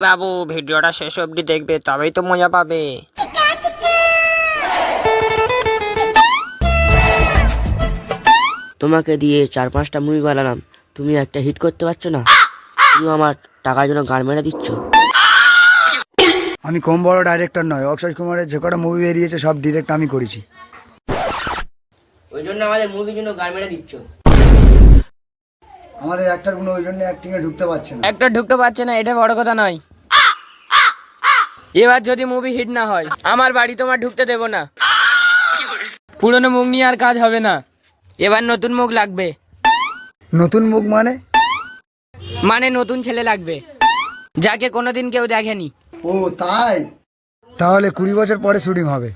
বাবু ভিডিওটা শেষ অবধি দেখবে, তবেই তো মজা পাবে। তোমাকে দিয়ে 4-5টা মুভি বানালাম, তুমি একটা হিট করতে পারছো না। তুমি আমার টাকার জন্য গান মেরে দিচ্ছ। আমি কম বড় ডাইরেক্টর নয়, অক্ষয় কুমারের যে কটা মুভি বেরিয়েছে সব ডিরেক্ট আমি করেছি। ওই জন্য আমাদের মুভির জন্য গান মেরে দিচ্ছ। আমাদের অ্যাক্টরগুলো ওই জন্য অ্যাক্টিং এ ঢুকতে পারছে না। একটা ঢুকতে পারছে না, এটা বড় কথা নয়। এবার যদি মুভি হিট না হয়, আমার বাড়ি তোমার ঢুকতে দেব না। পুরনো মুখ নিয়ে আর কাজ হবে না, এবার নতুন মুখ লাগবে। নতুন মুখ মানে নতুন ছেলে লাগবে, যাকে কোনোদিন কেউ দেখেনি। ও তাই? তাহলে 20 বছর পরে শুটিং হবে।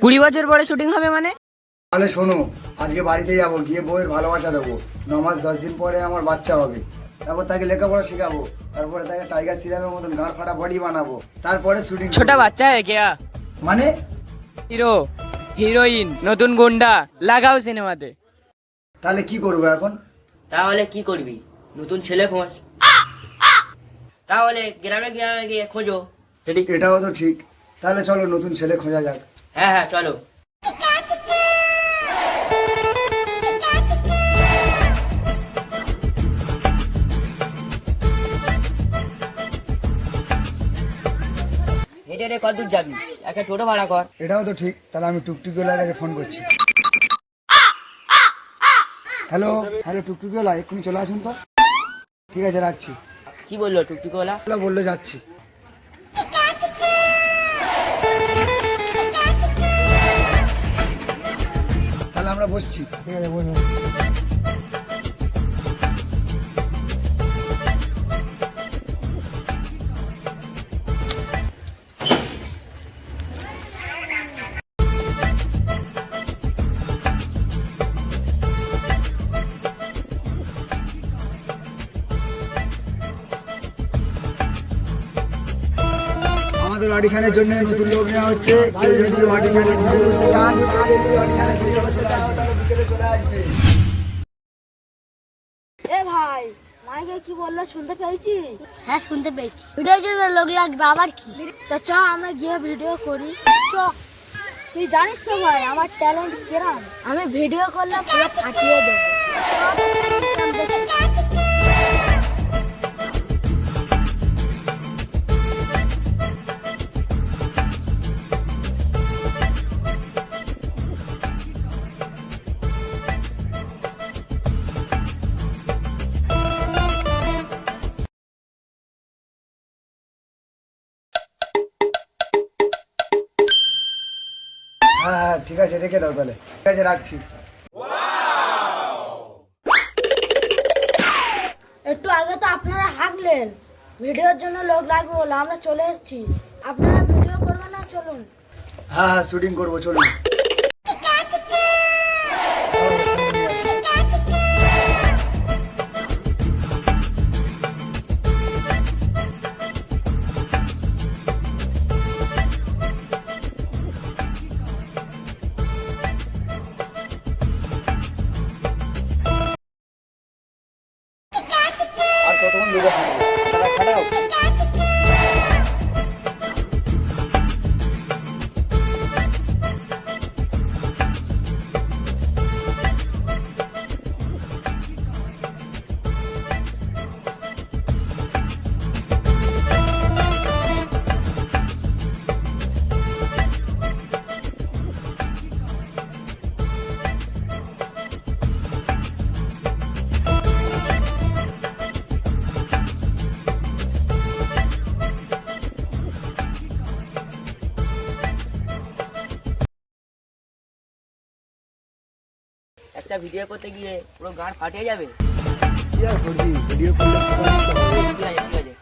20 বছর পরে শুটিং হবে মানে? তাহলে শোনো, আজকে বাড়িতে যাবো, গিয়ে বউয়ের ভালোবাসা দেবো। 9 মাস 10 দিন পরে আমার বাচ্চা হবে। তারপর তাকে লেখাপড়া শেখাবো, তারপরে তাকে টাইগার সিরামের মতন গাঁড় ফাটা বডি বানাবো, তারপরে শুটিং। ছোটা বাচ্চা है क्या? মানে হিরো হিরোইন নতুন গুন্ডা লাগাও সিনেমাতে। তাহলে কি করবো এখন? তাহলে কি করবি? নতুন ছেলে খোঁজ। তাহলে গ্রামে গ্রামে গিয়ে খোঁজো। এটাও তো ঠিক। তাহলে চলো নতুন ছেলে খোঁজা যাক। হ্যাঁ হ্যাঁ চলো। হেঁটে হেঁটে কত দূর যাবি? একটা টোটো ভাড়া কর। এটাও তো ঠিক। তাহলে আমি টুকটুকিওয়ালার কাছে ফোন করছি। হ্যালো হ্যালো, টুকটুকিওয়ালা এক্ষুনি চলে আসুন তো। ঠিক আছে, রাখছি। কি বললো টুকটুকওয়ালা? বললো যাচ্ছি। তাহলে আমরা বসছি। ঠিক আছে, বসুন। আমাদের অডিশনের জন্য নতুন লোক নেওয়া হচ্ছে। কেউ যদি অডিশনে ভিডিও করতে চান, এ ভাই, মাইকে কি বললো শুনতে পেয়েছি? হ্যাঁ শুনতে পেয়েছি। ভিডিওর জন্য লোক লাগবে, আবার কি? তা চ আমরা গিয়ে ভিডিও করি। চ। তুই জানিস তো ভাই আমার ট্যালেন্ট কিরম, আমি ভিডিও করলে পুরো ফাটিয়ে দেবো। হ্যাঁ হ্যাঁ ঠিক আছে, রেখে দাও তাহলে। ঠিক আছে, রাখছি। একটু আগে তো আপনারা হাঁকলেন ভিডিওর জন্য লোক লাগবে বলে, আমরা চলে এসেছি। আপনারা ভিডিও করবেন না? চলুন। হ্যাঁ হ্যাঁ, শুটিং করবো, চলুন। আর কতক্ষণ বেজে থাকবে? তারা খাটাও। একটা ভিডিও করতে গিয়ে পুরো গান ফাটিয়ে যাবে। কি আর করবি, ভিডিও করলে সবাই তো হবে। ঠিক আছে ঠিক আছে।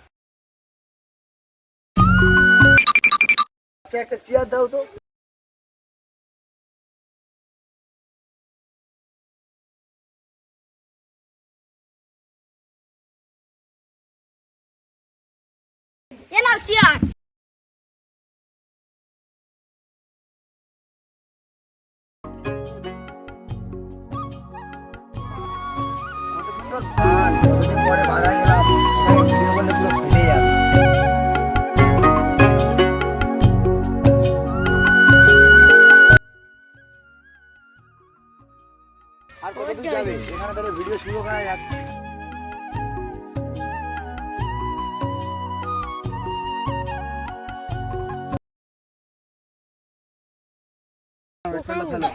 আচ্ছা, একটা চেয়ার দাও তো। এ নাও চেয়ার। কত সুন্দর গান, কতদিন পরে ভাড়া গেলাম। ভিডিও করলে পুরো ফেটে যাবে। পিস্তলটা ফেলো।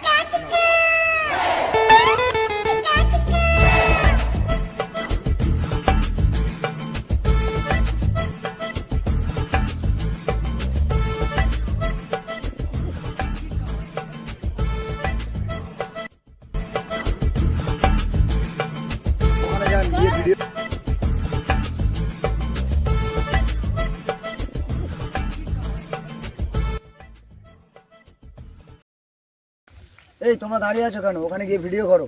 ওখানে যান, গিয়ে ভিডিও এই তোমরা দাঁড়িয়ে আছো কেন? ওখানে গিয়ে ভিডিও করো।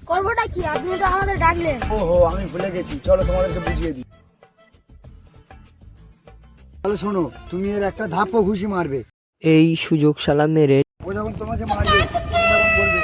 করবোটা কি, আপনি তো আমাদের ডাকলেন। ওহো, আমি ভুলে গেছি, চলো তোমাদেরকে বুঝিয়ে দিই। তাহলে শোনো, তুমি এর একটা ধাপ্প ঘুষি মারবে। এই সুযোগ শালা মেরে ও যখন তোমাকে মারবে তুমি তখন বলবে